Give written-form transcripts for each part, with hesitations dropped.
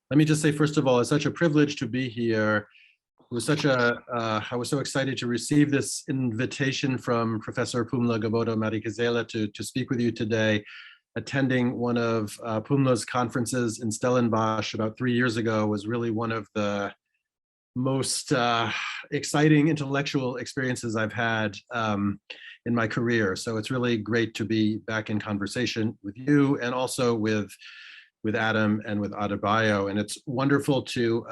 Let me just say, first of all, it's such a privilege to be here. It was I was so excited to receive this invitation from Professor Rumla Gobodo-Madikizela to speak with you today. Attending one of Pumla's conferences in Stellenbosch about 3 years ago was really one of the most exciting intellectual experiences I've had in my career. So it's really great to be back in conversation with you and also with Adam and with Adebayo. And it's wonderful to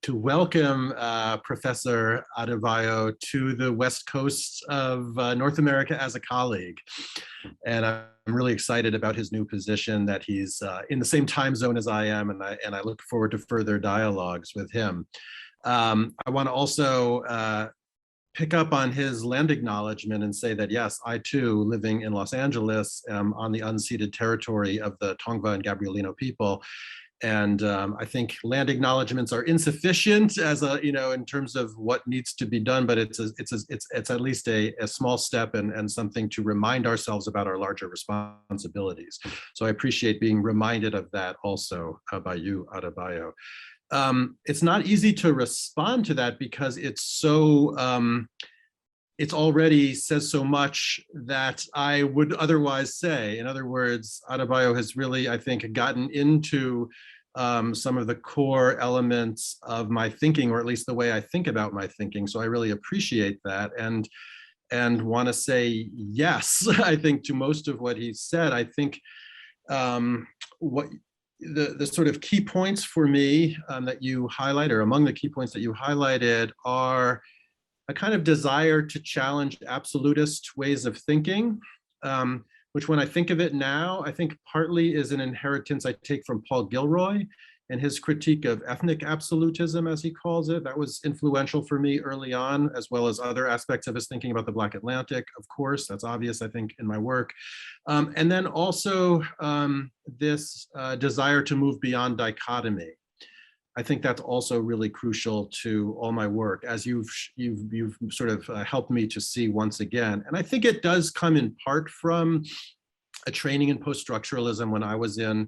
welcome Professor Adebayo to the West Coast of North America as a colleague. And I'm really excited about his new position, that he's in the same time zone as I am, and I look forward to further dialogues with him. I want to also pick up on his land acknowledgement and say that, yes, I too, living in Los Angeles, am on the unceded territory of the Tongva and Gabrielino people. And I think land acknowledgements are insufficient as in terms of what needs to be done, but it's at least a small step and something to remind ourselves about our larger responsibilities. So I appreciate being reminded of that also by you, Adebayo. It's not easy to respond to that because it's so, it's already says so much that I would otherwise say. In other words, Adebayo has really, I think, gotten into some of the core elements of my thinking, or at least the way I think about my thinking. So I really appreciate that and want to say yes, I think, to most of what he said. I think what the sort of key points for me that you highlight, or among the key points that you highlighted, are a kind of desire to challenge absolutist ways of thinking, which when I think of it now, I think partly is an inheritance I take from Paul Gilroy and his critique of ethnic absolutism, as he calls it. That was influential for me early on, as well as other aspects of his thinking about the Black Atlantic, of course. That's obvious, I think, in my work. And then also this desire to move beyond dichotomy. I think that's also really crucial to all my work, as you've sort of helped me to see once again. And I think it does come in part from a training in post-structuralism when I was in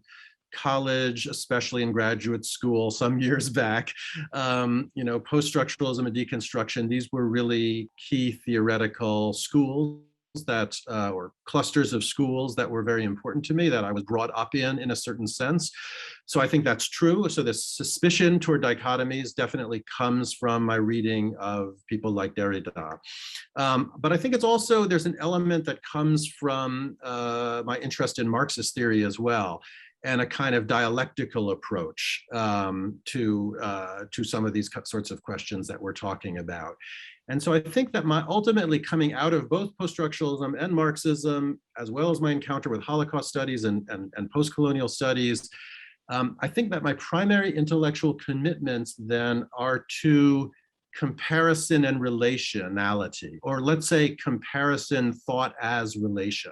college, especially in graduate school some years back. Post-structuralism and deconstruction, these were really key theoretical schools that, or clusters of schools that were very important to me, that I was brought up in a certain sense. So I think that's true. So this suspicion toward dichotomies definitely comes from my reading of people like Derrida. But I think it's also, there's an element that comes from my interest in Marxist theory as well, and a kind of dialectical approach to some of these sorts of questions that we're talking about. And so I think that my ultimately coming out of both post-structuralism and Marxism, as well as my encounter with Holocaust studies and post-colonial studies, I think that my primary intellectual commitments then are to comparison and relationality, or let's say comparison thought as relation.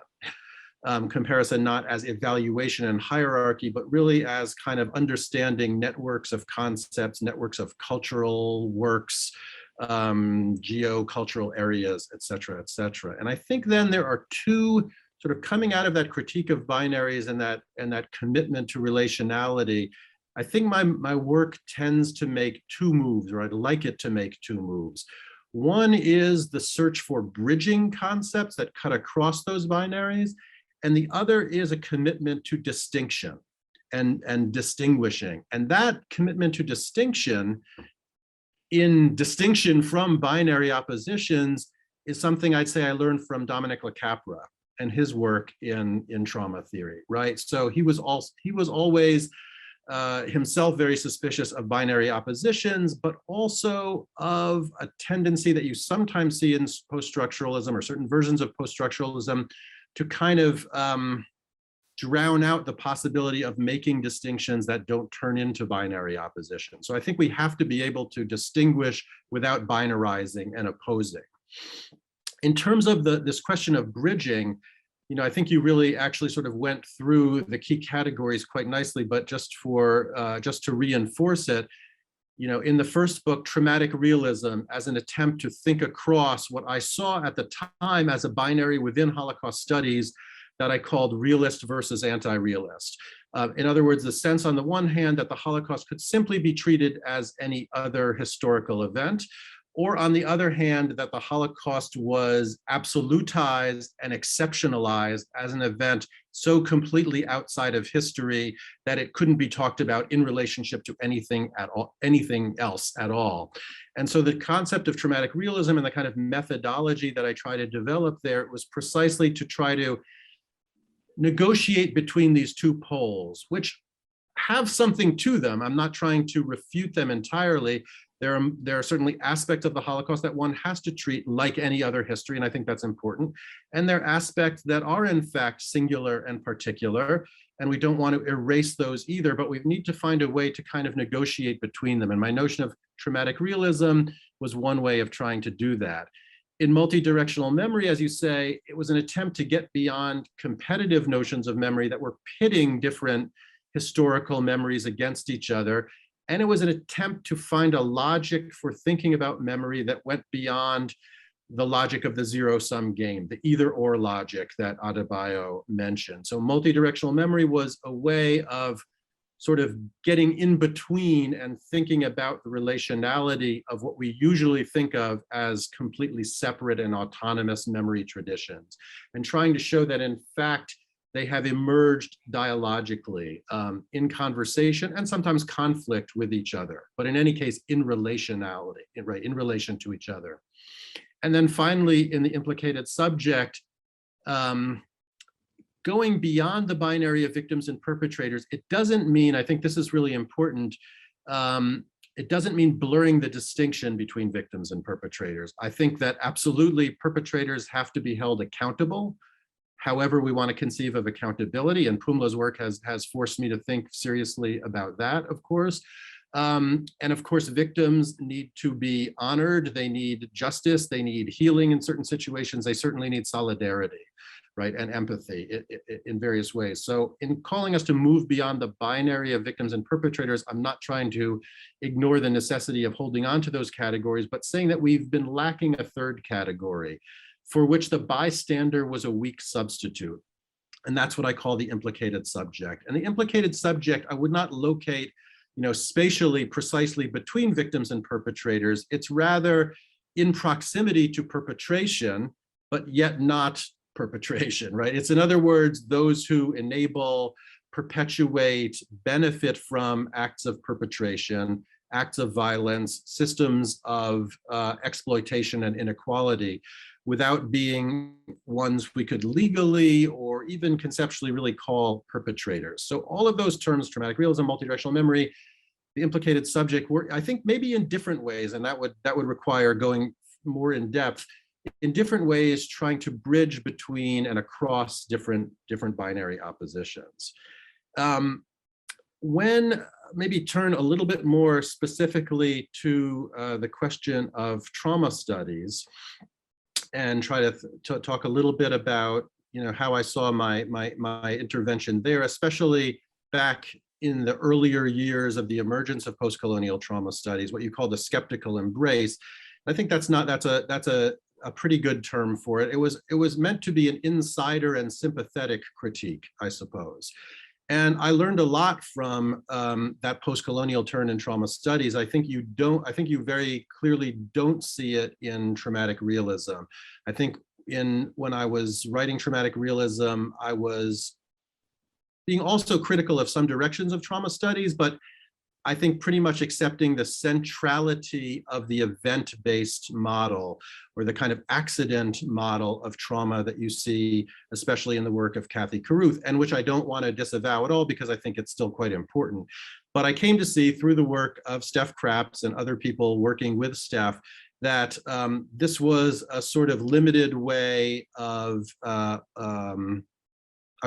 Comparison not as evaluation and hierarchy, but really as kind of understanding networks of concepts, networks of cultural works, geocultural areas, et cetera, et cetera. And I think then there are two sort of coming out of that critique of binaries and that commitment to relationality. I think my work tends to make two moves, or I'd like it to make two moves. One is the search for bridging concepts that cut across those binaries, and the other is a commitment to distinction and distinguishing. And that commitment to distinction, in distinction from binary oppositions, is something I'd say I learned from Dominic LaCapra and his work in trauma theory, right? So he was always himself very suspicious of binary oppositions, but also of a tendency that you sometimes see in post-structuralism or certain versions of post-structuralism to kind of drown out the possibility of making distinctions that don't turn into binary opposition. So I think we have to be able to distinguish without binarizing and opposing. In terms of this question of bridging, I think you really actually sort of went through the key categories quite nicely, but just to reinforce it, in the first book, Traumatic Realism, as an attempt to think across what I saw at the time as a binary within Holocaust studies, that I called realist versus anti-realist. In other words, the sense on the one hand that the Holocaust could simply be treated as any other historical event, or on the other hand, that the Holocaust was absolutized and exceptionalized as an event so completely outside of history that it couldn't be talked about in relationship to anything else at all. And so the concept of traumatic realism and the kind of methodology that I try to develop there was precisely to try to negotiate between these two poles, which have something to them. I'm not trying to refute them entirely. There are certainly aspects of the Holocaust that one has to treat like any other history, and I think that's important. And there are aspects that are in fact singular and particular, and we don't want to erase those either, but we need to find a way to kind of negotiate between them. And my notion of traumatic realism was one way of trying to do that. In multi-directional memory, as you say, it was an attempt to get beyond competitive notions of memory that were pitting different historical memories against each other. And it was an attempt to find a logic for thinking about memory that went beyond the logic of the zero-sum game, the either-or logic that Adebayo mentioned. So multi-directional memory was a way of sort of getting in between and thinking about the relationality of what we usually think of as completely separate and autonomous memory traditions, and trying to show that in fact, they have emerged dialogically in conversation and sometimes conflict with each other, but in any case, in relationality, right, in relation to each other. And then finally, in the implicated subject, going beyond the binary of victims and perpetrators, it doesn't mean, I think this is really important, it doesn't mean blurring the distinction between victims and perpetrators. I think that absolutely perpetrators have to be held accountable. However, we want to conceive of accountability, and Pumla's work has forced me to think seriously about that, of course. And of course, victims need to be honored. They need justice. They need healing in certain situations. They certainly need solidarity, right, and empathy in various ways. So in calling us to move beyond the binary of victims and perpetrators, I'm not trying to ignore the necessity of holding on to those categories, but saying that we've been lacking a third category, for which the bystander was a weak substitute. And that's what I call the implicated subject. And the implicated subject, I would not locate, spatially precisely between victims and perpetrators. It's rather in proximity to perpetration, but yet not perpetration, right? It's, in other words, those who enable, perpetuate, benefit from acts of perpetration, acts of violence, systems of exploitation and inequality, without being ones we could legally or even conceptually really call perpetrators. So all of those terms, traumatic realism, multidirectional memory, the implicated subject, were, I think, maybe in different ways, and that would require going more in depth, in different ways, trying to bridge between and across different binary oppositions. When maybe turn a little bit more specifically to the question of trauma studies, and try to talk a little bit about how I saw my intervention there, especially back in the earlier years of the emergence of post-colonial trauma studies, what you call the skeptical embrace. I think that's a pretty good term for it. It was meant to be an insider and sympathetic critique, I suppose. And I learned a lot from that post-colonial turn in trauma studies. I think you very clearly don't see it in traumatic realism. I think when I was writing traumatic realism, I was being also critical of some directions of trauma studies, but I think pretty much accepting the centrality of the event-based model, or the kind of accident model of trauma that you see, especially in the work of Kathy Carruth, and which I don't want to disavow at all because I think it's still quite important. But I came to see through the work of Steph Krapps and other people working with Steph that this was a sort of limited way of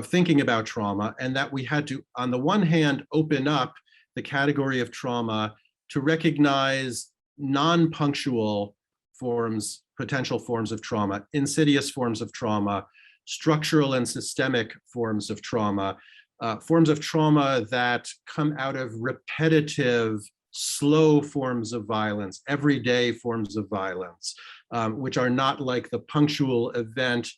thinking about trauma, and that we had to, on the one hand, open up the category of trauma to recognize non-punctual forms, potential forms of trauma, insidious forms of trauma, structural and systemic forms of trauma that come out of repetitive, slow forms of violence, everyday forms of violence, which are not like the punctual event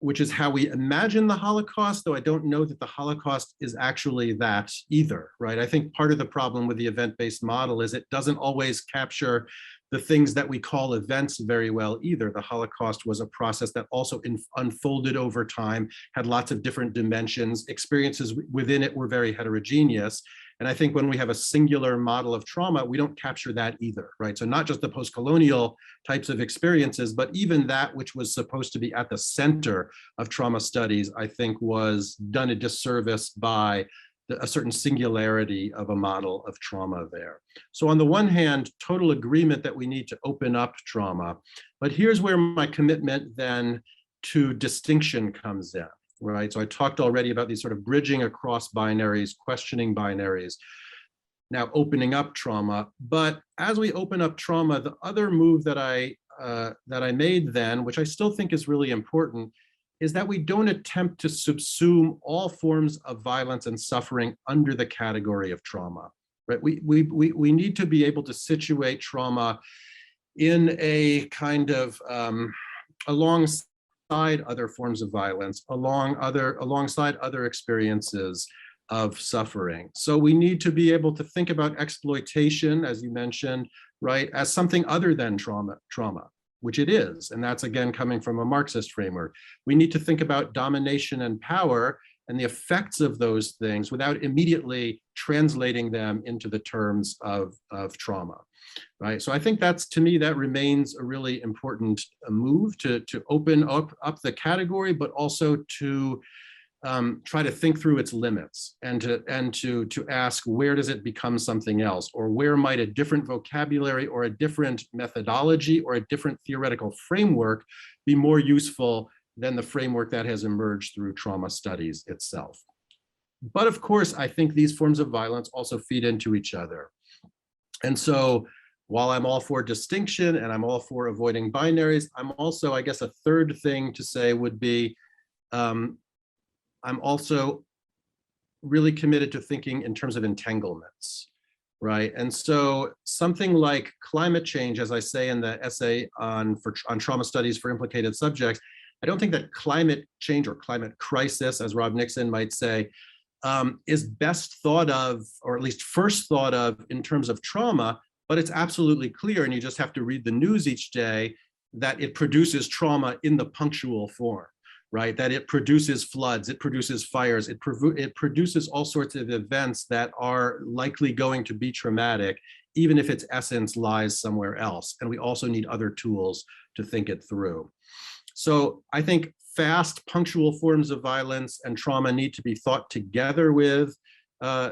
which is how we imagine the Holocaust, though I don't know that the Holocaust is actually that either, right? I think part of the problem with the event-based model is it doesn't always capture the things that we call events very well either. The Holocaust was a process that also unfolded over time, had lots of different dimensions. Experiences within it were very heterogeneous. And I think when we have a singular model of trauma, we don't capture that either, right? So not just the post-colonial types of experiences, but even that which was supposed to be at the center of trauma studies, I think was done a disservice by a certain singularity of a model of trauma there. So on the one hand, total agreement that we need to open up trauma, but here's where my commitment then to distinction comes in. Right, so I talked already about these sort of bridging across binaries, questioning binaries, now opening up trauma. But as we open up trauma, the other move that I made then, which I still think is really important, is that we don't attempt to subsume all forms of violence and suffering under the category of trauma. Right, we need to be able to situate trauma in a kind of alongside other forms of violence, alongside other experiences of suffering. So we need to be able to think about exploitation, as you mentioned, right, as something other than trauma, which it is. And that's, again, coming from a Marxist framework. We need to think about domination and power and the effects of those things without immediately translating them into the terms of trauma. Right, so I think that's, to me, that remains a really important move to open up the category, but also to try to think through its limits and to ask, where does it become something else, or where might a different vocabulary or a different methodology or a different theoretical framework be more useful than the framework that has emerged through trauma studies itself. But of course, I think these forms of violence also feed into each other. And so while I'm all for distinction and I'm all for avoiding binaries, I'm also, I guess, a third thing to say would be, I'm also really committed to thinking in terms of entanglements, right? And so something like climate change, as I say in the essay on trauma studies for implicated subjects, I don't think that climate change or climate crisis, as Rob Nixon might say, is best thought of, or at least first thought of, in terms of trauma, but it's absolutely clear, and you just have to read the news each day, that it produces trauma in the punctual form, right? That it produces floods, it produces fires, it produces all sorts of events that are likely going to be traumatic, even if its essence lies somewhere else. And we also need other tools to think it through. So I think fast, punctual forms of violence and trauma need to be thought together with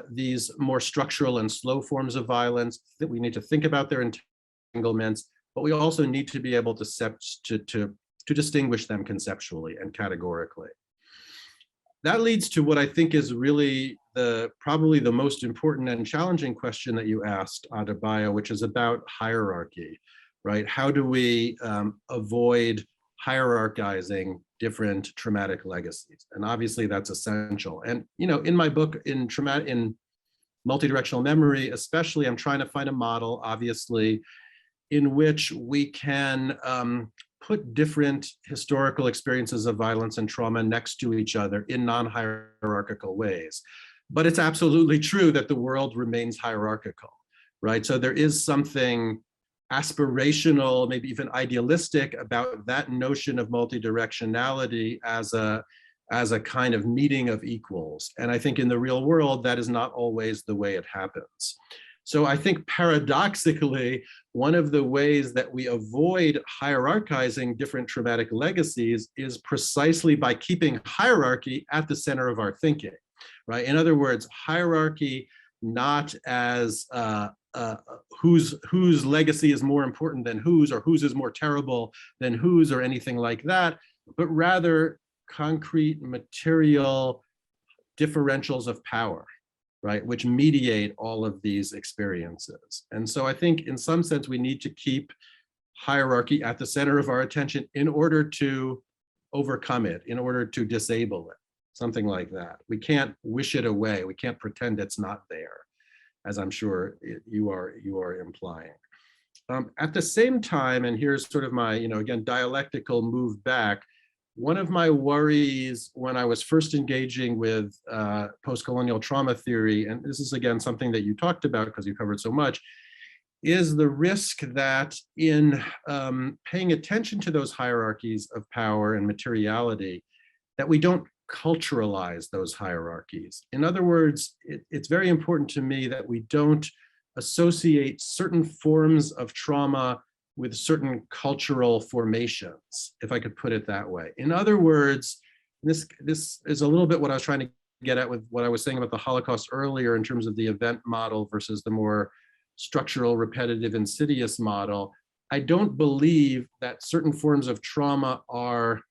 these more structural and slow forms of violence. That we need to think about their entanglements, but we also need to be able to distinguish them conceptually and categorically. That leads to what I think is really probably the most important and challenging question that you asked, Adebayo, which is about hierarchy, right? How do we avoid hierarchizing different traumatic legacies? And obviously that's essential. And, you know, in my book, in multidirectional memory, especially, I'm trying to find a model, obviously, in which we can put different historical experiences of violence and trauma next to each other in non-hierarchical ways. But it's absolutely true that the world remains hierarchical, right? So there is something aspirational, maybe even idealistic, about that notion of multidirectionality as a kind of meeting of equals. And I think in the real world, that is not always the way it happens. So I think paradoxically, one of the ways that we avoid hierarchizing different traumatic legacies is precisely by keeping hierarchy at the center of our thinking, right? In other words, hierarchy not as whose legacy is more important than whose, or whose is more terrible than whose, or anything like that, but rather concrete material differentials of power, right, which mediate all of these experiences. And so I think in some sense we need to keep hierarchy at the center of our attention in order to overcome it, in order to disable it, something like that. We can't wish it away. We can't pretend it's not there, as I'm sure you are implying. At the same time, and here's sort of my, again, dialectical move back, one of my worries when I was first engaging with post-colonial trauma theory, and this is again something that you talked about because you covered so much, is the risk that in paying attention to those hierarchies of power and materiality, that we don't culturalize those hierarchies. In other words, it's very important to me that we don't associate certain forms of trauma with certain cultural formations, if I could put it that way. In other words, this is a little bit what I was trying to get at with what I was saying about the Holocaust earlier in terms of the event model versus the more structural, repetitive, insidious model. I don't believe that certain forms of trauma are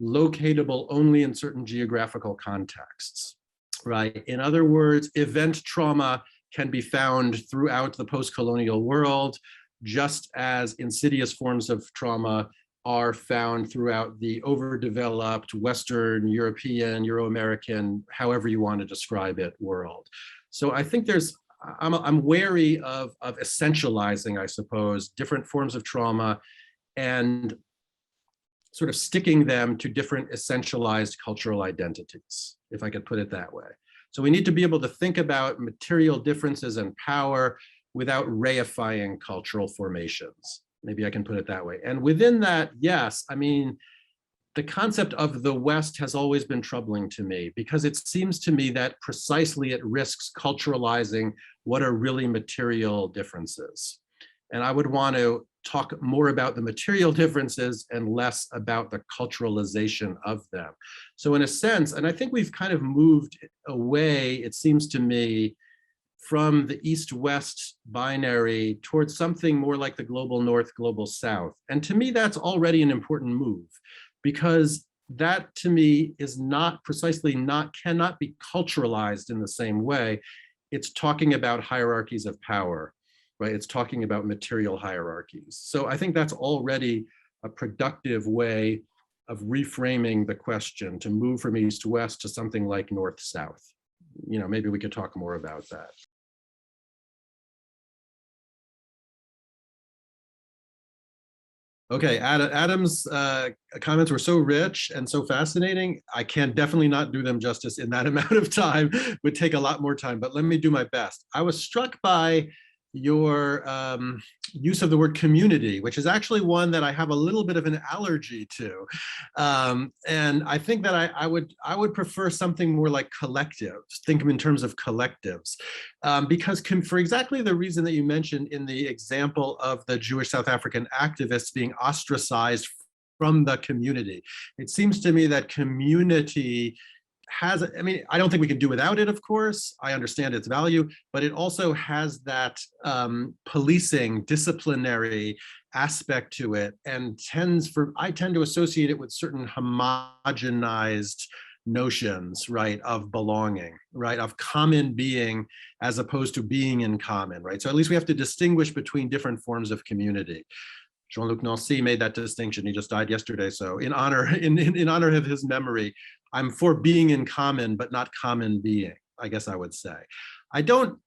locatable only in certain geographical contexts, right? In other words, event trauma can be found throughout the post-colonial world, just as insidious forms of trauma are found throughout the overdeveloped Western European, Euro-American, however you want to describe it, world. So I think I'm wary of essentializing, I suppose, different forms of trauma and sort of sticking them to different essentialized cultural identities, if I could put it that way. So we need to be able to think about material differences and power without reifying cultural formations. Maybe I can put it that way. And within that, yes, I mean, the concept of the West has always been troubling to me because it seems to me that precisely it risks culturalizing what are really material differences. And I would want to talk more about the material differences and less about the culturalization of them. So in a sense, and I think we've kind of moved away, it seems to me, from the East-West binary towards something more like the global North, global South. And to me, that's already an important move because that to me is cannot be culturalized in the same way. It's talking about hierarchies of power, right? It's talking about material hierarchies. So I think that's already a productive way of reframing the question to move from East-West to something like North-South. You know, maybe we could talk more about that. Okay, Adam's comments were so rich and so fascinating. I can definitely not do them justice in that amount of time. It would take a lot more time, but let me do my best. I was struck by your use of the word community, which is actually one that I have a little bit of an allergy to. And I think that I would prefer something more like collectives, think in terms of collectives. Because for exactly the reason that you mentioned in the example of the Jewish South African activists being ostracized from the community, it seems to me that community has, I mean, I don't think we can do without it, of course. I understand its value, but it also has that policing, disciplinary aspect to it, and I tend to associate it with certain homogenized notions, right, of belonging, right, of common being as opposed to being in common, right? So at least we have to distinguish between different forms of community. Jean-Luc Nancy made that distinction. He just died yesterday. So in honor of his memory, I'm for being in common, but not common being, I guess I would say. I don't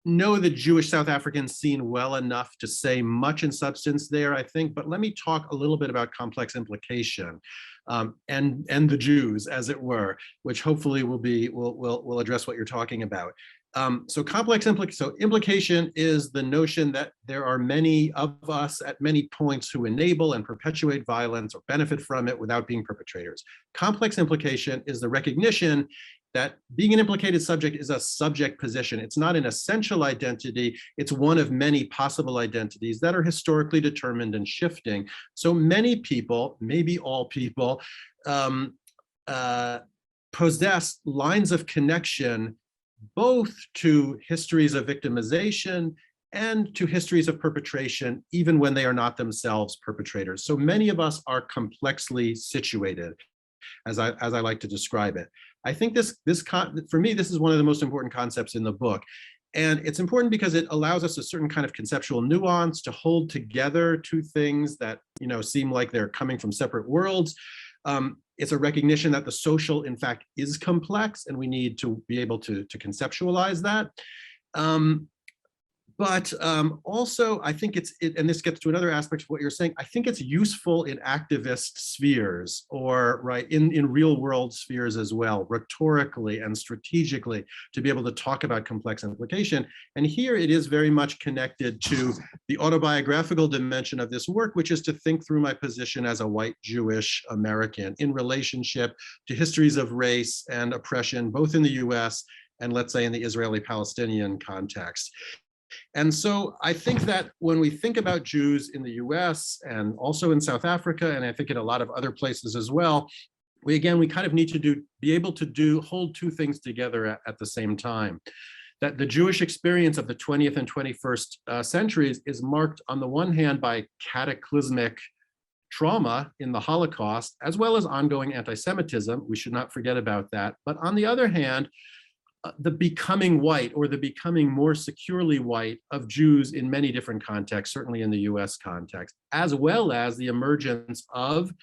know the Jewish South African scene well enough to say much in substance there, I think, but let me talk a little bit about complex implication and the Jews, as it were, which hopefully will address what you're talking about. So implication is the notion that there are many of us at many points who enable and perpetuate violence or benefit from it without being perpetrators. Complex implication is the recognition that being an implicated subject is a subject position. It's not an essential identity. It's one of many possible identities that are historically determined and shifting. So many people, maybe all people, possess lines of connection both to histories of victimization and to histories of perpetration, even when they are not themselves perpetrators. So many of us are complexly situated, as I like to describe it. I think for me, this is one of the most important concepts in the book. And it's important because it allows us a certain kind of conceptual nuance to hold together two things that, you know, seem like they're coming from separate worlds. It's a recognition that the social, in fact, is complex, and we need to be able to conceptualize that. But also, I think and this gets to another aspect of what you're saying, I think it's useful in activist spheres or right in real world spheres as well, rhetorically and strategically, to be able to talk about complex implication. And here it is very much connected to the autobiographical dimension of this work, which is to think through my position as a white Jewish American in relationship to histories of race and oppression, both in the US and let's say in the Israeli-Palestinian context. And so I think that when we think about Jews in the US and also in South Africa, and I think in a lot of other places as well, we kind of need to be able to hold two things together at the same time. That the Jewish experience of the 20th and 21st centuries is marked on the one hand by cataclysmic trauma in the Holocaust, as well as ongoing anti-Semitism. We should not forget about that. But on the other hand, the becoming white or the becoming more securely white of Jews in many different contexts, certainly in the US context, as well as the emergence of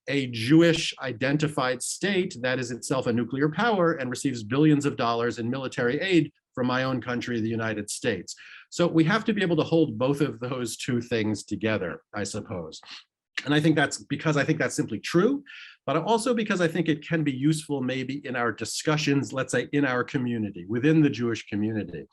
a Jewish identified state that is itself a nuclear power and receives billions of dollars in military aid from my own country, the United States. So we have to be able to hold both of those two things together, I suppose. And I think that's because I think that's simply true, but also because I think it can be useful maybe in our discussions, let's say in our community, within the Jewish community.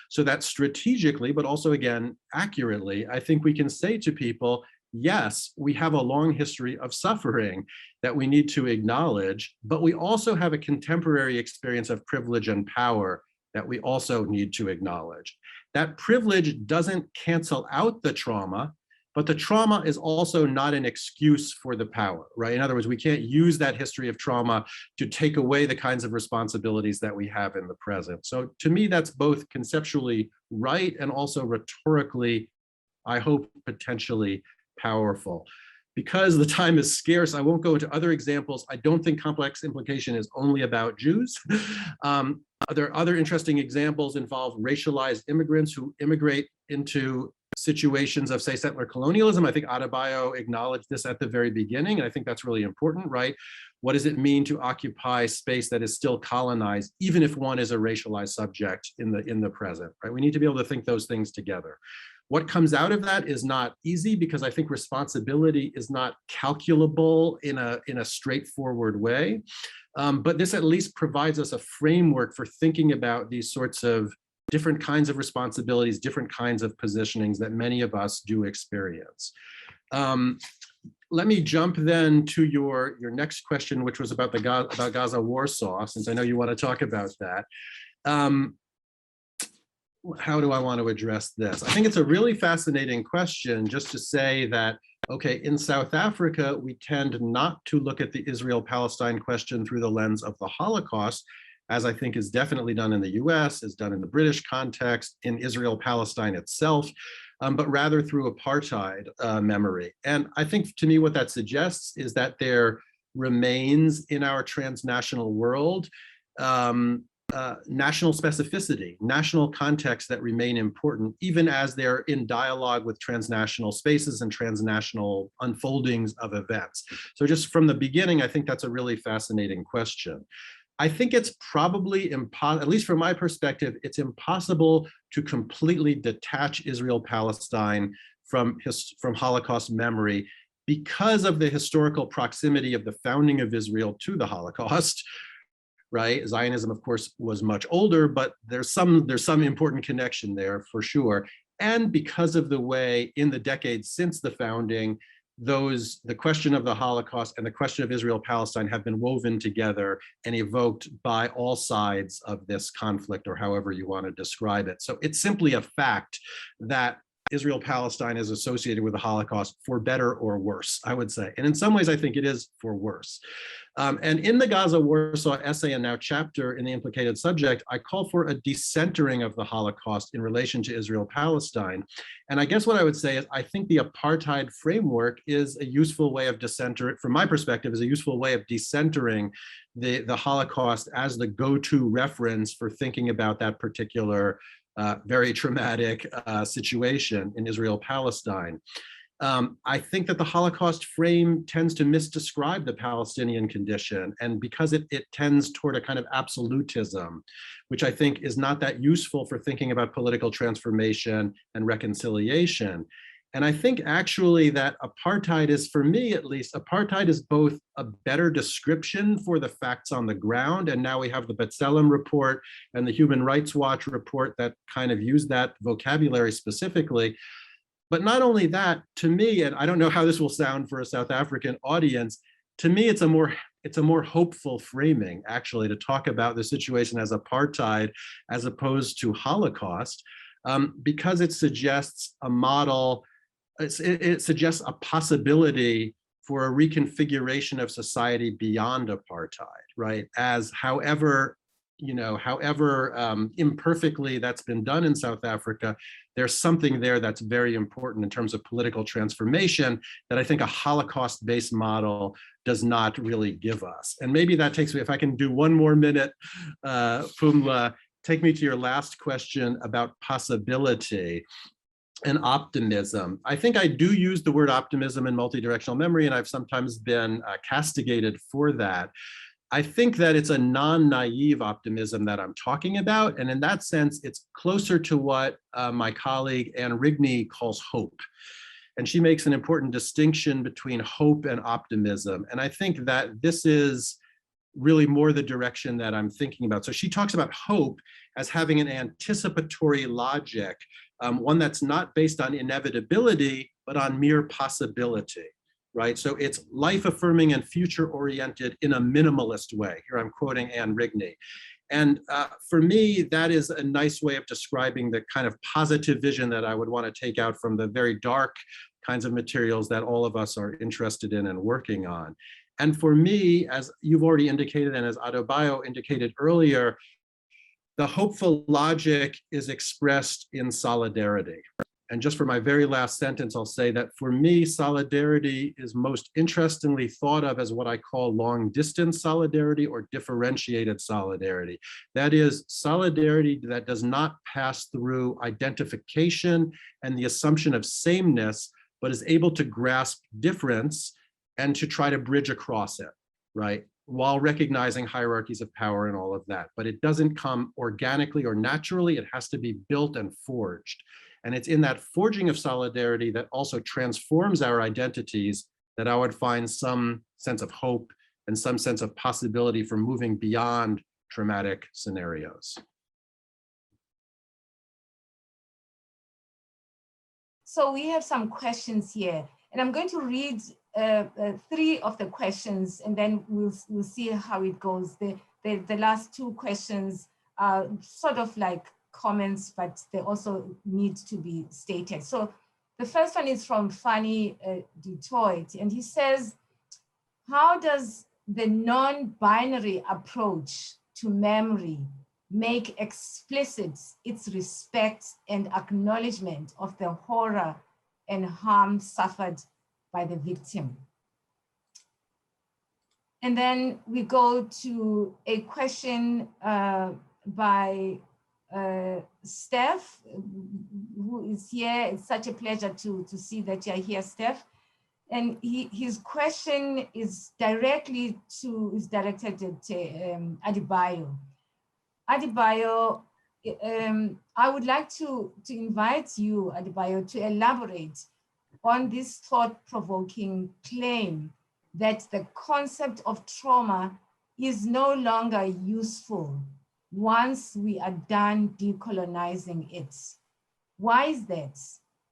So that strategically, but also again, accurately, I think we can say to people, yes, we have a long history of suffering that we need to acknowledge, but we also have a contemporary experience of privilege and power that we also need to acknowledge. That privilege doesn't cancel out the trauma, but the trauma is also not an excuse for the power, right? In other words, we can't use that history of trauma to take away the kinds of responsibilities that we have in the present. So to me, that's both conceptually right and also rhetorically, I hope, potentially powerful. Because the time is scarce, I won't go into other examples. I don't think complex implication is only about Jews. There are other interesting examples involve racialized immigrants who immigrate into situations of, say, settler colonialism. I think Adebayo acknowledged this at the very beginning, and I think that's really important, right? What does it mean to occupy space that is still colonized, even if one is a racialized subject in the present, right? We need to be able to think those things together. What comes out of that is not easy because I think responsibility is not calculable in a straightforward way. But this at least provides us a framework for thinking about these sorts of different kinds of responsibilities, different kinds of positionings that many of us do experience. Let me jump then to your next question, which was about about Gaza Warsaw, since I know you want to talk about that. How do I want to address this? I think it's a really fascinating question, just to say that, okay, in South Africa, we tend not to look at the Israel-Palestine question through the lens of the Holocaust, as I think is definitely done in the US, is done in the British context, in Israel-Palestine itself, but rather through apartheid memory. And I think to me what that suggests is that there remains in our transnational world national specificity, national context that remain important, even as they're in dialogue with transnational spaces and transnational unfoldings of events. So just from the beginning, I think that's a really fascinating question. I think it's probably impossible, at least from my perspective, it's impossible to completely detach Israel-Palestine from Holocaust memory because of the historical proximity of the founding of Israel to the Holocaust, right? Zionism, of course, was much older, but there's some important connection there for sure. And because of the way in the decades since the founding, the question of the Holocaust and the question of Israel-Palestine have been woven together and evoked by all sides of this conflict, or however you want to describe it. So it's simply a fact that Israel-Palestine is associated with the Holocaust for better or worse, I would say. And in some ways, I think it is for worse. And in the Gaza Warsaw essay and now chapter in the implicated subject, I call for a decentering of the Holocaust in relation to Israel-Palestine. And I guess what I would say is I think the apartheid framework is a useful way of from my perspective, is a useful way of decentering the Holocaust as the go-to reference for thinking about that particular very traumatic situation in Israel-Palestine. I think that the Holocaust frame tends to misdescribe the Palestinian condition, and because it tends toward a kind of absolutism, which I think is not that useful for thinking about political transformation and reconciliation. And I think actually that apartheid is, for me at least, apartheid is both a better description for the facts on the ground, and now we have the B'Tselem report and the Human Rights Watch report that kind of use that vocabulary specifically. But not only that, to me, and I don't know how this will sound for a South African audience, to me, it's a more hopeful framing, actually, to talk about the situation as apartheid as opposed to Holocaust, because it suggests a model, it suggests a possibility for a reconfiguration of society beyond apartheid, right? As however imperfectly that's been done in South Africa, there's something there that's very important in terms of political transformation that I think a Holocaust-based model does not really give us. And maybe that takes me, if I can do one more minute, Phumla, take me to your last question about possibility and optimism. I think I do use the word optimism in multidirectional memory, and I've sometimes been castigated for that. I think that it's a non-naive optimism that I'm talking about. And in that sense, it's closer to what my colleague Anne Rigney calls hope. And she makes an important distinction between hope and optimism. And I think that this is really more the direction that I'm thinking about. So she talks about hope as having an anticipatory logic, one that's not based on inevitability, but on mere possibility. Right? So it's life-affirming and future-oriented in a minimalist way. Here I'm quoting Anne Rigney. And for me, that is a nice way of describing the kind of positive vision that I would want to take out from the very dark kinds of materials that all of us are interested in and working on. And for me, as you've already indicated, and as Adebayo indicated earlier, the hopeful logic is expressed in solidarity. And just for my very last sentence, I'll say that for me, solidarity is most interestingly thought of as what I call long distance solidarity or differentiated solidarity. That is solidarity that does not pass through identification and the assumption of sameness, but is able to grasp difference and to try to bridge across it, right? While recognizing hierarchies of power and all of that. But it doesn't come organically or naturally, it has to be built and forged. And it's in that forging of solidarity that also transforms our identities that I would find some sense of hope and some sense of possibility for moving beyond traumatic scenarios. So we have some questions here, and I'm going to read 3 of the questions, and then we'll see how it goes. The last 2 questions are sort of like comments, but they also need to be stated. So the first one is from Fanny Detroit, and he says, how does the non-binary approach to memory make explicit its respect and acknowledgement of the horror and harm suffered by the victim? And then we go to a question by Steph, who is here. It's such a pleasure to see that you're here, Steph. And his question is directed at Adebayo. Adebayo, I would like to invite you, Adebayo, to elaborate on this thought-provoking claim that the concept of trauma is no longer useful once we are done decolonizing it. Why is that?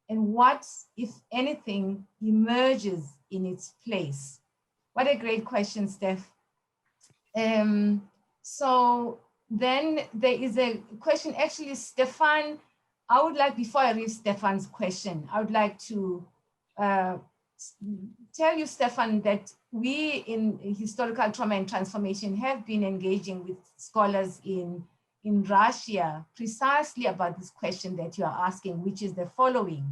And what, if anything, emerges in its place? What a great question, Steph. So then there is a question, actually, Stefan, I would like, before I read Stefan's question, I would like to tell you, Stefan, that we in historical trauma and transformation have been engaging with scholars in Russia precisely about this question that you are asking, which is the following.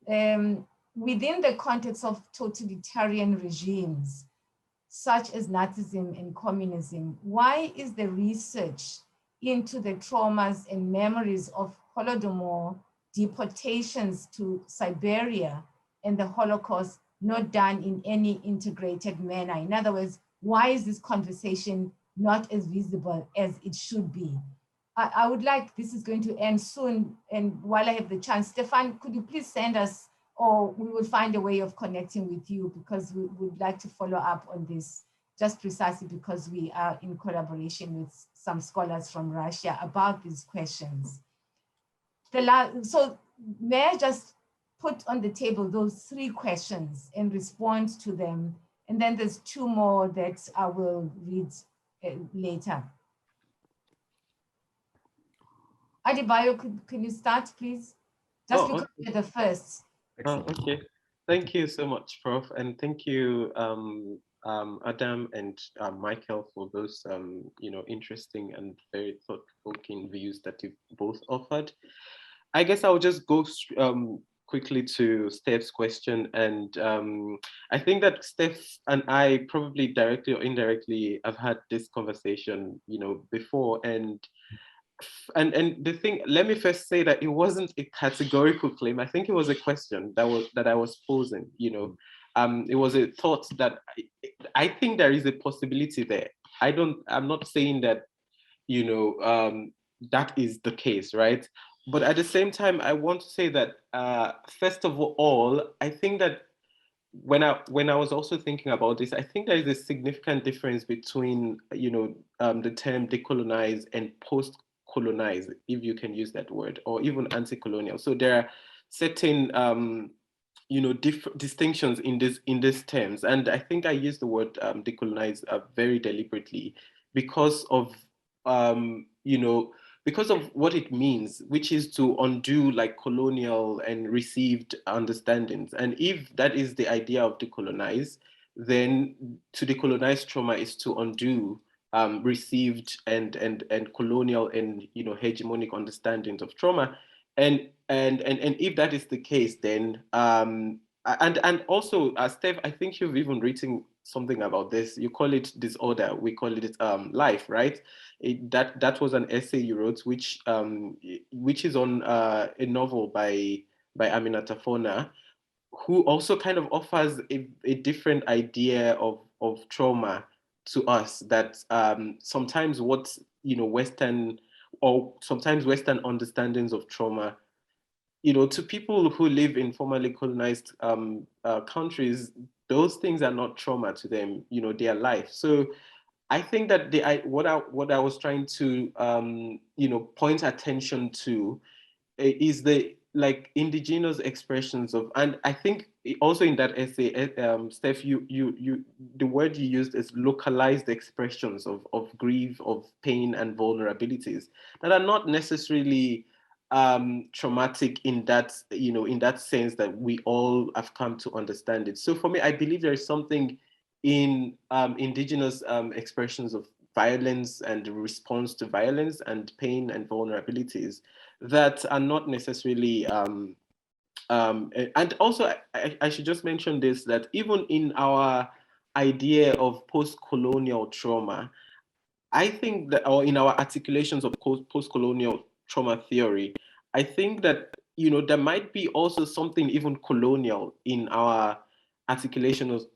Within the context of totalitarian regimes, such as Nazism and communism, why is the research into the traumas and memories of Holodomor, deportations to Siberia, and the Holocaust not done in any integrated manner? In other words, why is this conversation not as visible as it should be? I would like, this is going to end soon, and while I have the chance, Stefan, could you please send us, or we will find a way of connecting with you, because we would like to follow up on this, just precisely because we are in collaboration with some scholars from Russia about these questions. So may I just put on the table those 3 questions and respond to them, and then there's 2 more that I will read later. Adebayo, can you start, please? Just because Okay. you're the first. Okay. Thank you so much, Prof. And thank you, Adam and Michael, for those interesting and very thought-provoking views that you both offered. I guess I'll just go quickly to Steph's question. And I think that Steph and I probably directly or indirectly have had this conversation, before. And the thing, let me first say that it wasn't a categorical claim. I think it was a question that I was posing. It was a thought that I think there is a possibility there. I'm not saying that that is the case, right? But at the same time, I want to say that first of all, I think that when I was also thinking about this, I think there is a significant difference between the term decolonize and post-colonize, if you can use that word, or even anti-colonial. So there are certain distinctions in these terms, and I think I use the word decolonize very deliberately because of because of what it means, which is to undo like colonial and received understandings. And if that is the idea of decolonize, then to decolonize trauma is to undo received and colonial and hegemonic understandings of trauma. And if that is the case, then and also, Steph, I think you've even written something about this. You call it disorder. We call it life, right? That was an essay you wrote, which is on a novel by Aminata Fona, who also kind of offers a different idea of trauma to us. That sometimes what Western understandings of trauma, to people who live in formerly colonized countries, those things are not trauma to them. They are life. So I think that what I was trying to point attention to is the like indigenous expressions of, and I think also in that essay, Steph, you the word you used is localized expressions of grief, of pain and vulnerabilities that are not necessarily traumatic in that in that sense that we all have come to understand it. So for me, I believe there is something in indigenous expressions of violence and response to violence and pain and vulnerabilities that are not necessarily and also I should just mention this, that even in our idea of post-colonial trauma, I think that, or in our articulations of post-colonial trauma theory, I think that there might be also something even colonial in our articulations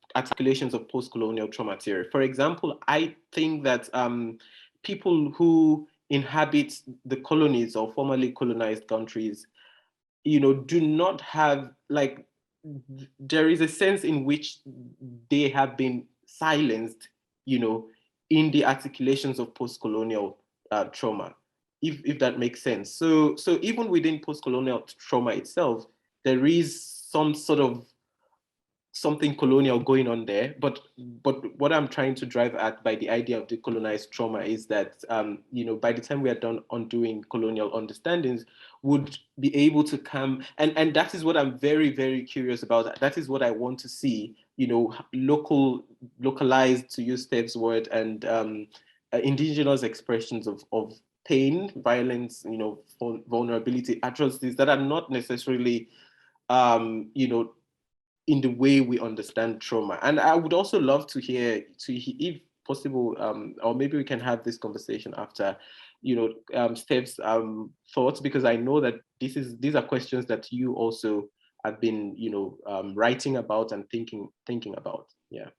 of post-colonial trauma theory. For example, I think that people who inhabit the colonies or formerly colonized countries, do not have, like, there is a sense in which they have been silenced, in the articulations of post-colonial trauma, if that makes sense. So even within post-colonial trauma itself, there is some sort of something colonial going on there, but what I'm trying to drive at by the idea of decolonized trauma is that by the time we are done undoing colonial understandings, would be able to come, and that is what I'm very, very curious about. That is what I want to see, localized, to use Steph's word, and indigenous expressions of pain, violence, vulnerability, atrocities that are not necessarily in the way we understand trauma. And I would also love to hear, if possible, or maybe we can have this conversation after, Steph's thoughts, because I know that these are questions that you also I've been, writing about and thinking about. Yeah.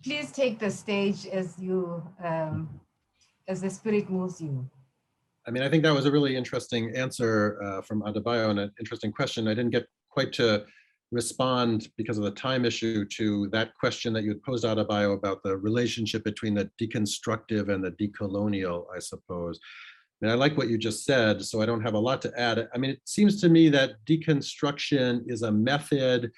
Please take the stage as you, as the spirit moves you. I mean, I think that was a really interesting answer from Adebayo and an interesting question. I didn't get quite to respond because of the time issue to that question that you had posed, Adebayo, about the relationship between the deconstructive and the decolonial, I suppose. I mean, I like what you just said, so I don't have a lot to add. I mean, it seems to me that deconstruction is a method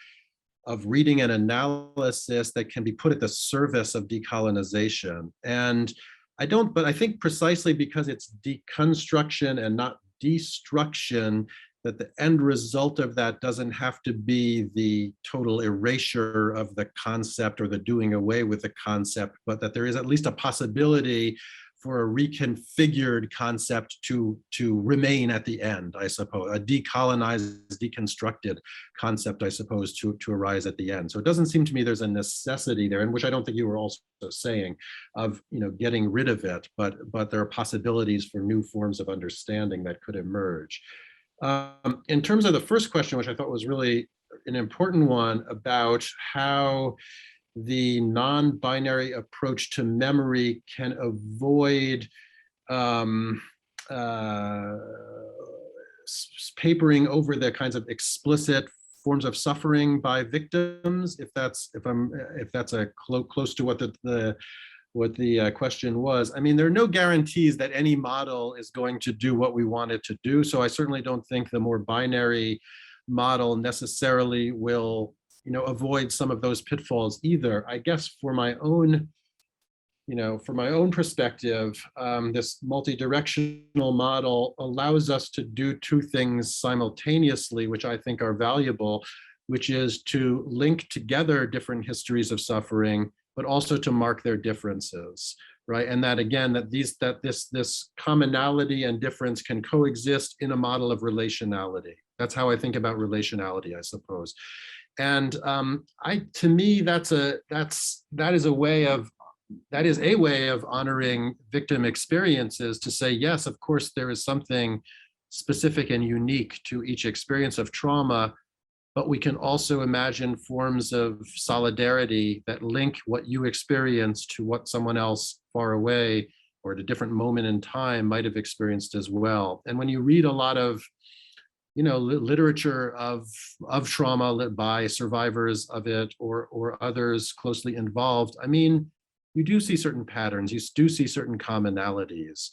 of reading and analysis that can be put at the service of decolonization. And but I think precisely because it's deconstruction and not destruction, that the end result of that doesn't have to be the total erasure of the concept or the doing away with the concept, but that there is at least a possibility for a reconfigured concept to remain at the end, I suppose, a decolonized, deconstructed concept, I suppose, to arise at the end. So it doesn't seem to me there's a necessity there, and which I don't think you were also saying, of getting rid of it, but there are possibilities for new forms of understanding that could emerge. In terms of the first question, which I thought was really an important one, about how the non-binary approach to memory can avoid papering over the kinds of explicit forms of suffering by victims, if that's close to what the question was. I mean, there are no guarantees that any model is going to do what we want it to do. So I certainly don't think the more binary model necessarily will avoid some of those pitfalls either. I guess for my own perspective, this multi-directional model allows us to do two things simultaneously, which I think are valuable, which is to link together different histories of suffering, but also to mark their differences, right? And that again, this commonality and difference can coexist in a model of relationality. That's how I think about relationality, I suppose. And to me, that is a way of honoring victim experiences, to say, yes, of course, there is something specific and unique to each experience of trauma, but we can also imagine forms of solidarity that link what you experience to what someone else far away or at a different moment in time might have experienced as well. And when you read a lot of literature of trauma by survivors of it or others closely involved, I mean, you do see certain patterns, you do see certain commonalities.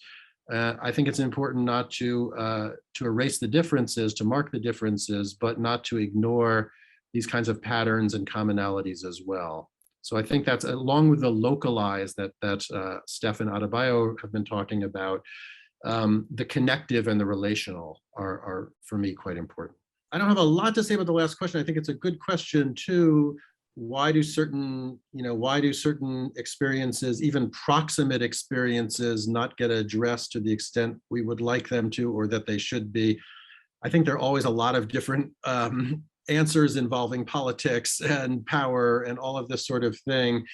I think it's important not to erase the differences, to mark the differences, but not to ignore these kinds of patterns and commonalities as well. So I think that's, along with the localized that Steph and Adebayo have been talking about, the connective and the relational are for me quite important. I don't have a lot to say about the last question. I think it's a good question too. Why do certain experiences, even proximate experiences, not get addressed to the extent we would like them to, or that they should be? I think there are always a lot of different answers involving politics and power and all of this sort of thing.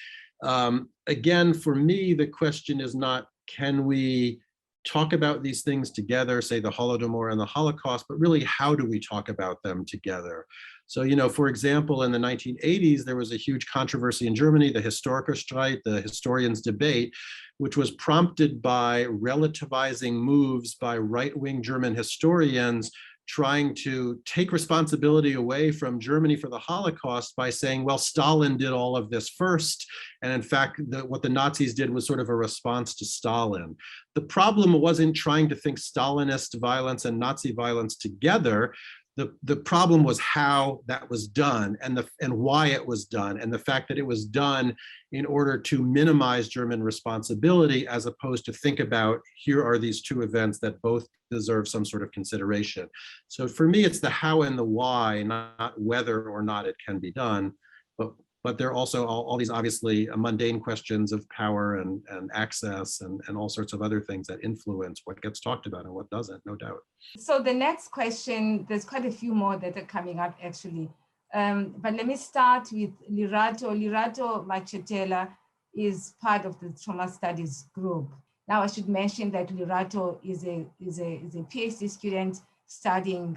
Again, for me, the question is not, can we talk about these things together, say the Holodomor and the Holocaust, but really, how do we talk about them together? So, for example, in the 1980s, there was a huge controversy in Germany, the Historikerstreit, the historians' debate, which was prompted by relativizing moves by right-wing German historians trying to take responsibility away from Germany for the Holocaust by saying, well, Stalin did all of this first. And in fact, what the Nazis did was sort of a response to Stalin. The problem wasn't trying to think Stalinist violence and Nazi violence together. The problem was how that was done and why it was done, and the fact that it was done in order to minimize German responsibility, as opposed to think about, here are these two events that both deserve some sort of consideration. So for me, it's the how and the why, not whether or not it can be done, but there are also all these obviously mundane questions of power and access and all sorts of other things that influence what gets talked about and what doesn't, no doubt. So the next question, there's quite a few more that are coming up actually. But let me start with Lerato. Lerato Machetela is part of the trauma studies group. Now, I should mention that Lerato is a PhD student studying,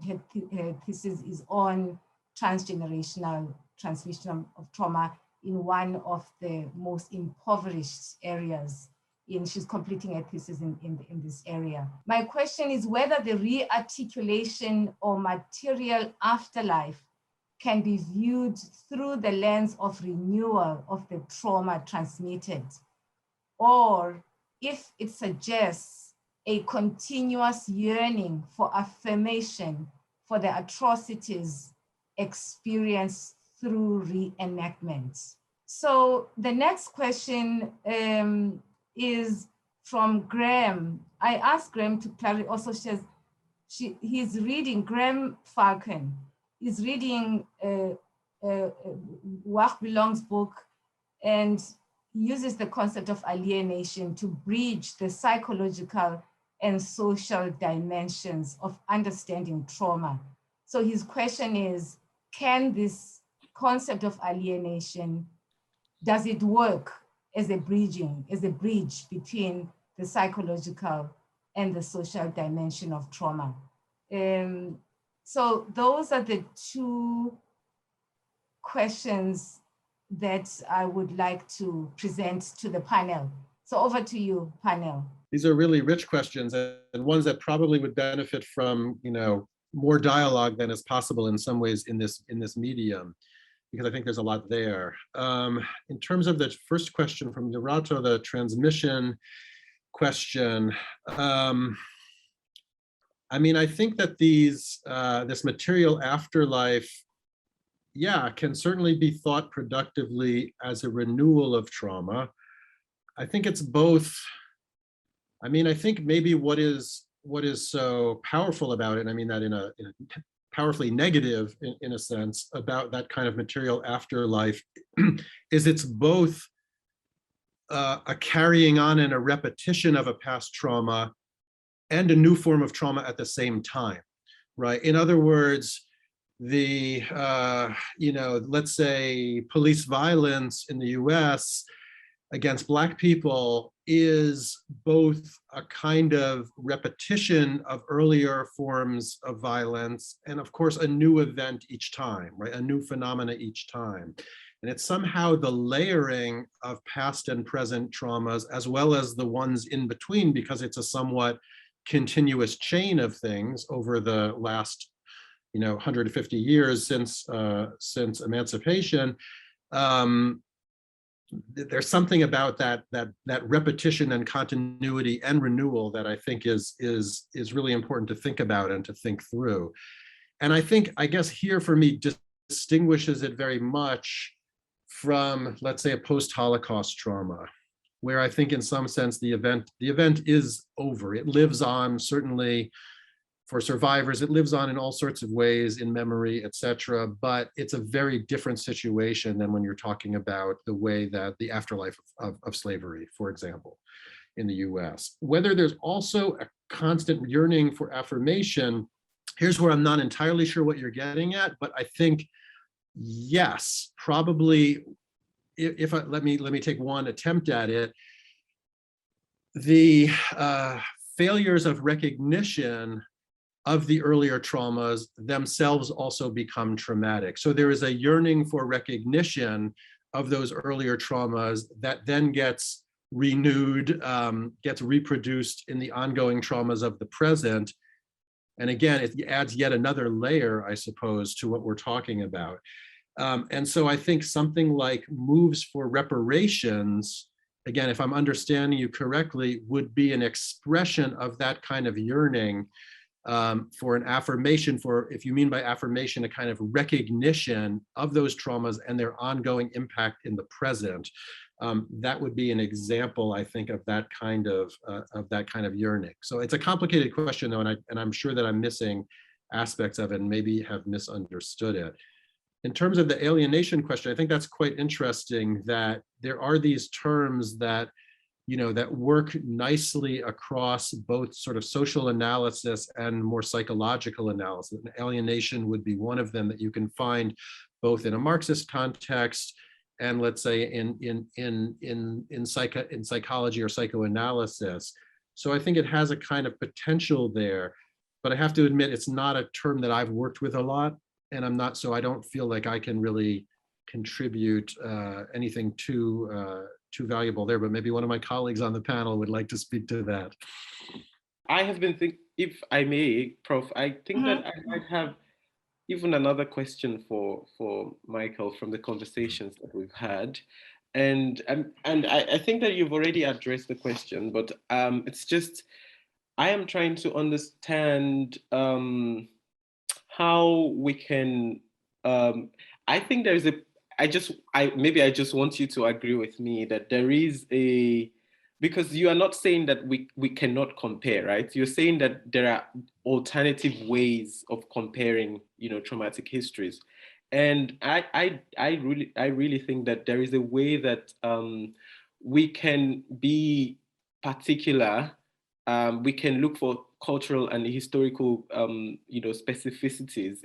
her thesis is on transgenerational transmission of trauma in one of the most impoverished areas. She's completing a thesis in this area. My question is whether the re-articulation or material afterlife can be viewed through the lens of renewal of the trauma transmitted, or if it suggests a continuous yearning for affirmation for the atrocities experienced through reenactment. So the next question is from Graham. I asked Graham to clarify, also he's reading, Graham Falcon is reading Wach Belong's book, and uses the concept of alienation to bridge the psychological and social dimensions of understanding trauma. So his question is, can this concept of alienation, does it work as a bridge between the psychological and the social dimension of trauma? So those are the two questions that I would like to present to the panel. So over to you, panel. These are really rich questions, and ones that probably would benefit from, more dialogue than is possible in some ways in this medium, because I think there's a lot there. In terms of the first question from Lerato, the transmission question, I think that this material afterlife, can certainly be thought productively as a renewal of trauma. I think it's both. I think maybe what is so powerful about it, I mean that in a powerfully negative, in a sense, about that kind of material afterlife, is it's both a carrying on and a repetition of a past trauma and a new form of trauma at the same time, right? In other words, the, let's say police violence in the US against Black people is both a kind of repetition of earlier forms of violence, and of course, a new event each time, right? A new phenomena each time. And it's somehow the layering of past and present traumas, as well as the ones in between, because it's a somewhat continuous chain of things over the last 150 years since emancipation. There's something about that repetition and continuity and renewal that I think is really important to think about and to think through. And I guess here for me distinguishes it very much from, let's say, a post-Holocaust trauma, where I think in some sense the event is over. It lives on, certainly for survivors, it lives on in all sorts of ways, in memory, etc. But it's a very different situation than when you're talking about the way that the afterlife of slavery, for example, in the US. Whether there's also a constant yearning for affirmation, here's where I'm not entirely sure what you're getting at, but I think, yes, probably, let me take one attempt at it. The failures of recognition of the earlier traumas themselves also become traumatic. So there is a yearning for recognition of those earlier traumas that then gets renewed, gets reproduced in the ongoing traumas of the present. And again, it adds yet another layer, I suppose, to what we're talking about. And so I think something like moves for reparations, again, if I'm understanding you correctly, would be an expression of that kind of yearning for an affirmation, for, if you mean by affirmation, a kind of recognition of those traumas and their ongoing impact in the present. That would be an example, I think, of that kind of yearning. So it's a complicated question, though, and I'm sure that I'm missing aspects of it and maybe have misunderstood it. In terms of the alienation question, I think that's quite interesting that there are these terms that that work nicely across both sort of social analysis and more psychological analysis. And alienation would be one of them that you can find both in a Marxist context, and let's say in psychology or psychoanalysis. So I think it has a kind of potential there, but I have to admit it's not a term that I've worked with a lot, and so I don't feel like I can really contribute anything too valuable there. But maybe one of my colleagues on the panel would like to speak to that. I have been thinking, if I may, Prof, I think that I might have even another question for Michael from the conversations that we've had. And I think that you've already addressed the question, but it's just, I am trying to understand how we can, I think there's maybe I just want you to agree with me that there is because you are not saying that we cannot compare, right? You're saying that there are alternative ways of comparing, traumatic histories. And I really think that there is a way that we can be particular. We can look for cultural and historical, specificities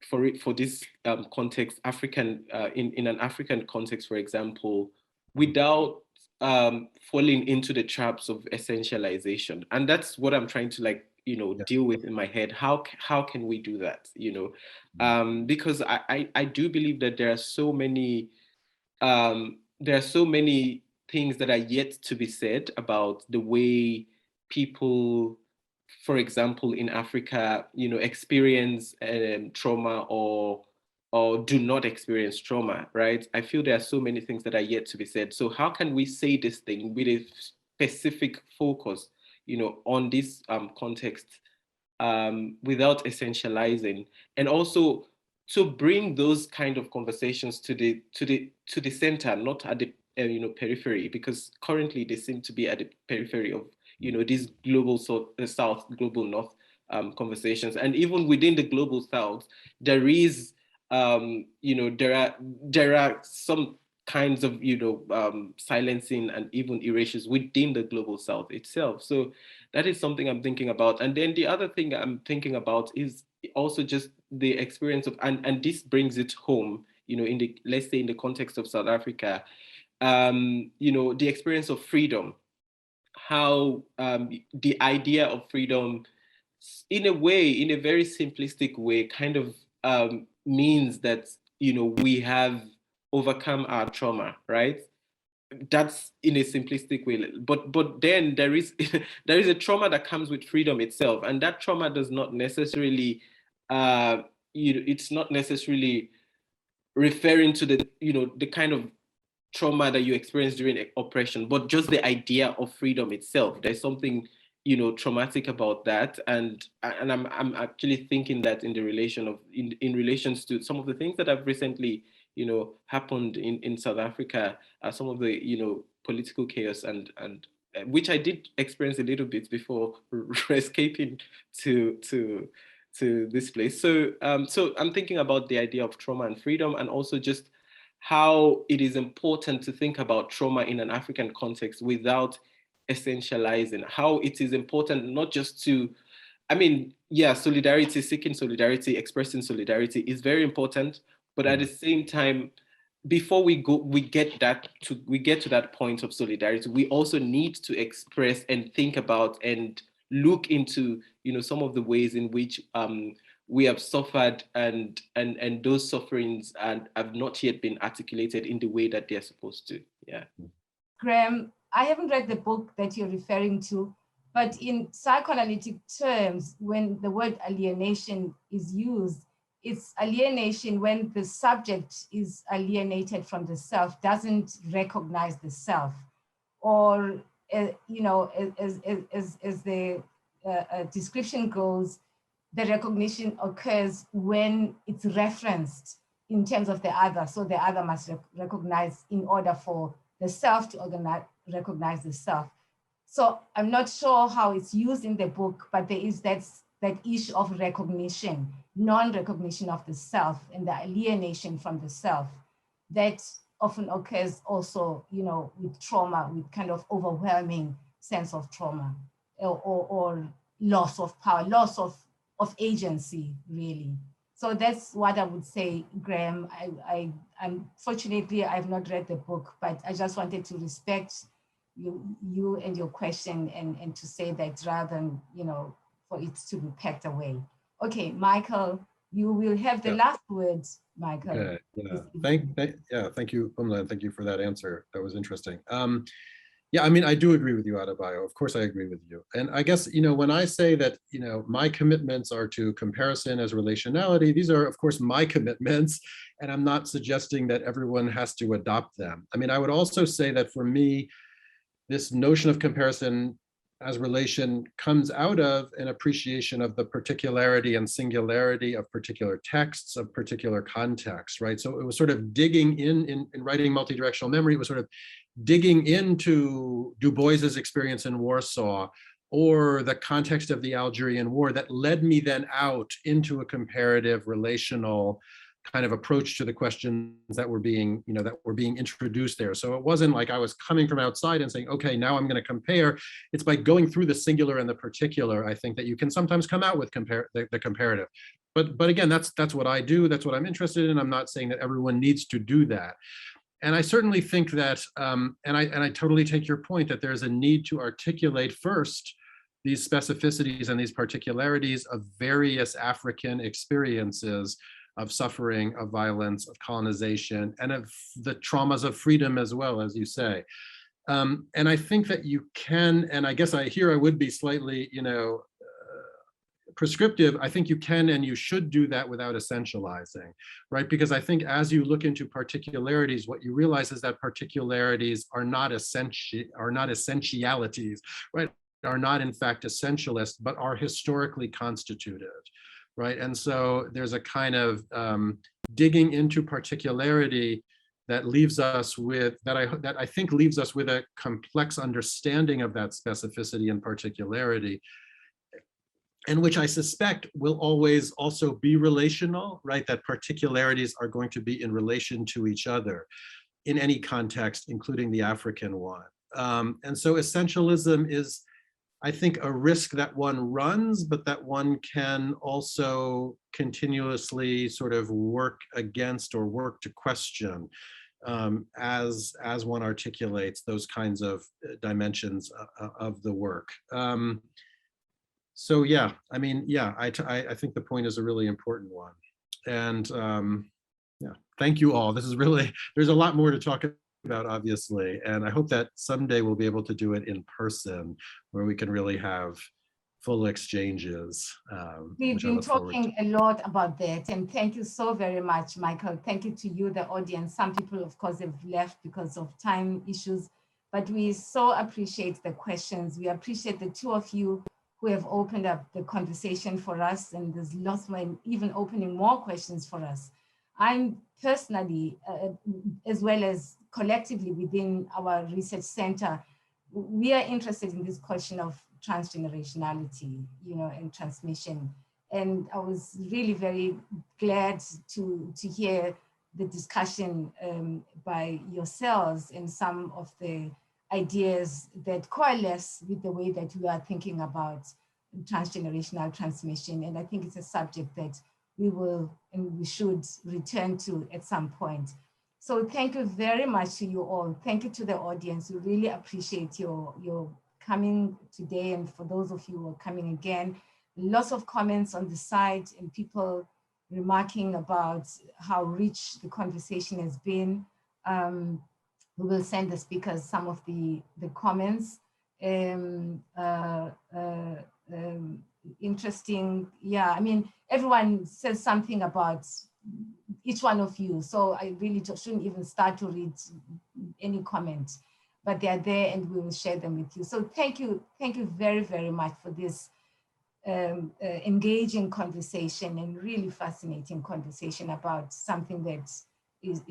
for this context, African in an African context, for example, without falling into the traps of essentialization. And that's what I'm trying to deal with in my head. How can we do that? Because I do believe that there are so many things that are yet to be said about the way people, for example, in Africa, experience trauma or do not experience trauma, right? I feel there are so many things that are yet to be said. So how can we say this thing with a specific focus, on this context, without essentializing, and also to bring those kind of conversations to the center, not at the periphery, because currently they seem to be at the periphery of these global south, global north conversations. And even within the global south, there is there are some kinds of silencing and even erasures within the global south itself. So that is something I'm thinking about. And then the other thing I'm thinking about is also just the experience of, and this brings it home, in the, let's say in the context of South Africa, the experience of freedom, how the idea of freedom, in a way, in a very simplistic way, kind of means that, we have overcome our trauma, right? That's in a simplistic way, but then there is there is a trauma that comes with freedom itself, and that trauma does not necessarily it's not necessarily referring to the the kind of trauma that you experience during oppression, but just the idea of freedom itself. There's something traumatic about that, and I'm actually thinking that in the relation of in relations to some of the things that have recently happened in South Africa, some of the political chaos and which I did experience a little bit before escaping to this place. So so I'm thinking about the idea of trauma and freedom, and also just how it is important to think about trauma in an African context without essentializing, how it is important not just to, I mean, yeah, solidarity, seeking solidarity, expressing solidarity is very important, but at the same time, before we get to that point of solidarity, we also need to express and think about and look into some of the ways in which we have suffered, and those sufferings have not yet been articulated in the way that they're supposed to. Yeah. Graham, I haven't read the book that you're referring to, but in psychoanalytic terms, when the word alienation is used, it's alienation when the subject is alienated from the self, doesn't recognize the self, or as the description goes, the recognition occurs when it's referenced in terms of the other. So the other must recognize in order for the self to recognize the self. So I'm not sure how it's used in the book, but there is that issue of recognition, non-recognition of the self and the alienation from the self that often occurs also, with trauma, with kind of overwhelming sense of trauma or loss of power, loss of agency, really. So that's what I would say, Graham. Unfortunately, I've not read the book, but I just wanted to respect you and your question and to say that rather than, for it to be packed away. Okay, Michael, you will have the last words, Michael. Okay. Thank you, Rumla, and thank you for that answer. That was interesting. Yeah, I mean, I do agree with you, Adebayo. Of course, I agree with you. And I guess, when I say that, my commitments are to comparison as relationality, these are, of course, my commitments. And I'm not suggesting that everyone has to adopt them. I mean, I would also say that for me, this notion of comparison as relation comes out of an appreciation of the particularity and singularity of particular texts, of particular contexts, right? So it was sort of digging in writing multidirectional memory, it was sort of digging into Du Bois's experience in Warsaw or the context of the Algerian War that led me then out into a comparative relational kind of approach to the questions that were being introduced there. So it wasn't like I was coming from outside and saying, okay, now I'm going to compare. It's by going through the singular and the particular, I think, that you can sometimes come out with the comparative. But again, that's what I do. That's what I'm interested in. I'm not saying that everyone needs to do that. And I certainly think that, and I totally take your point that there's a need to articulate first these specificities and these particularities of various African experiences of suffering, of violence, of colonization, and of the traumas of freedom as well, as you say. And I think that you can, and I guess I would be slightly, prescriptive. I think you can and you should do that without essentializing, right? Because I think as you look into particularities, what you realize is that particularities are not essentialities, right? Are not in fact essentialist, but are historically constituted, right? And so there's a kind of digging into particularity that leaves us with, that I think leaves us with a complex understanding of that specificity and particularity, and which I suspect will always also be relational, right? That particularities are going to be in relation to each other in any context, including the African one. And so essentialism is, I think, a risk that one runs, but that one can also continuously sort of work against or work to question as one articulates those kinds of dimensions of the work. So yeah, I mean, yeah, I think the point is a really important one. And yeah, thank you all. This is really, there's a lot more to talk about, obviously, and I hope that someday we'll be able to do it in person where we can really have full exchanges. We've been talking a lot about that, and thank you so very much, Michael. Thank you to you, the audience. Some people, of course, have left because of time issues, but we so appreciate the questions. We appreciate the two of you who have opened up the conversation for us, and there's lots more, even opening more questions for us. I'm personally, as well as collectively within our research center, we are interested in this question of transgenerationality, and transmission. And I was really very glad to hear the discussion by yourselves and some of the ideas that coalesce with the way that we are thinking about transgenerational transmission. And I think it's a subject that we will and we should return to at some point. So thank you very much to you all. Thank you to the audience. We really appreciate your coming today. And for those of you who are coming again, lots of comments on the site and people remarking about how rich the conversation has been. We will send the speakers some of the comments. Interesting, yeah, I mean, everyone says something about each one of you, so I really shouldn't even start to read any comment, but they are there and we will share them with you. So thank you very, very much for this engaging conversation and really fascinating conversation about something that is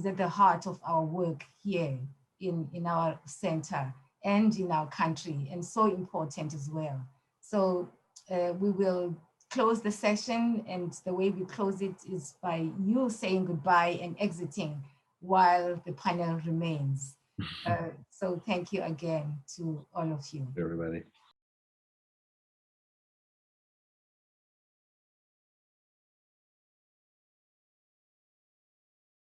at the heart of our work here in our center and in our country, and so important as well. So we will close the session, and the way we close it is by you saying goodbye and exiting while the panel remains. So thank you again to all of you. Everybody.